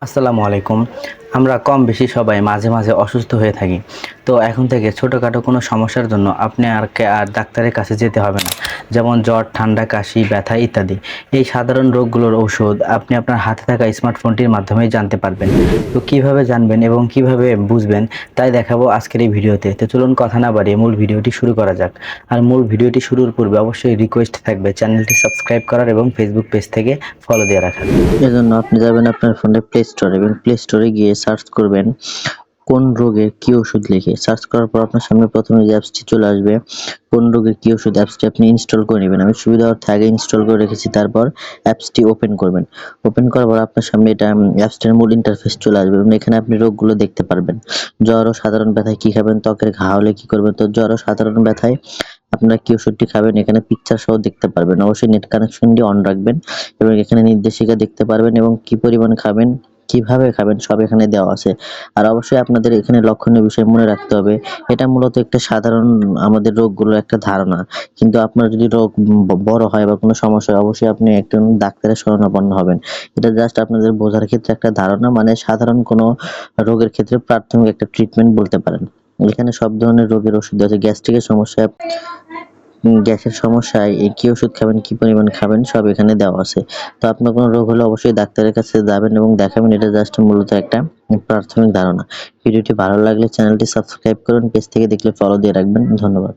আসসালামু আলাইকুম। আমরা কম বেশি সবাই মাঝে মাঝে অসুস্থ হয়ে থাকি। তো এখন থেকে ছোটোখাটো কোনো সমস্যার জন্য আপনি আর ডাক্তারের কাছে যেতে হবে না। যেমন জ্বর, ঠান্ডা, কাশি, ব্যথা ইত্যাদি। এই সাধারণ রোগগুলোর ঔষধ আপনি আপনার হাতে থাকা স্মার্টফোনটির মাধ্যমেই জানতে পারবেন। তো কিভাবে জানবেন এবং কিভাবে বুঝবেন তাই দেখাবো আজকের এই ভিডিওতে। তো চলুন কথা না বাড়িয়ে মূল ভিডিওটি শুরু করা যাক। আর মূল ভিডিওটি শুরুর পূর্বে অবশ্যই রিকোয়েস্ট থাকবে চ্যানেলটি সাবস্ক্রাইব করার এবং ফেসবুক পেজ থেকে ফলো দিয়ে রাখার। এজন্য আপনি যাবেন আপনার ফোনে প্লে স্টোর এবং প্লে স্টোরে গিয়ে সার্চ করবেন কোন রোগের কি ওষুধ লিখে। সার্চ করার পর আপনার সামনে প্রথমে যে অ্যাপসটি চলে আসবে, কোন রোগের কি ওষুধ, অ্যাপসটি আপনি ইনস্টল করে নেবেন। আমি সুবিধার্থে আগে ইনস্টল করে রেখেছি। তারপর অ্যাপসটি ওপেন করবেন। ওপেন করার পর আপনার সামনে এটা অ্যাপসটির মূল ইন্টারফেস চলে আসবে এবং এখানে আপনি রোগগুলো দেখতে পারবেন। জ্বর ও সাধারণ ব্যথায় কি খাবেন, ত্বকের ঘা হলে কি করবেন। তো জ্বর ও সাধারণ ব্যথায় আপনারা কি ওষুধটি খাবেন এখানে পিকচার সহ দেখতে পারবেন। অবশ্যই নেট কানেকশনটি অন রাখবেন এবং এখানে নির্দেশিকা দেখতে পারবেন এবং কি পরিমাণ খাবেন, কিভাবে খাবেন সব এখানে দেওয়া আছে। আর অবশ্যই আপনাদের এখানে লক্ষণীয় বিষয় মনে রাখতে হবে, এটা মূলত একটা সাধারণ আমাদের রোগগুলোর একটা ধারণা। কিন্তু আপনার যদি রোগ বড় হয় বা কোনো সমস্যা হয়, অবশ্যই আপনি একজন ডাক্তারের শরণাপন্ন হবেন। এটা জাস্ট আপনাদের বোঝার ক্ষেত্রে একটা ধারণা, মানে সাধারণ কোনো রোগের ক্ষেত্রে প্রাথমিক একটা ট্রিটমেন্ট বলতে পারেন। এখানে সব ধরনের রোগের ওষুধ আছে। গ্যাসের সমস্যায় কি ওষুধ খাবেন, কি পরিমাণ খাবেন সব এখানে দেওয়া আছে। তো আপনার কোনো রোগ হলে অবশ্যই ডাক্তারের কাছে যাবেন এবং দেখাবেন। এটা জাস্ট মূলত একটা প্রাথমিক ধারণা। ভিডিওটি ভালো লাগলে চ্যানেলটি সাবস্ক্রাইব করুন, পেজ থেকে দেখলে ফলো দিয়ে রাখবেন। ধন্যবাদ।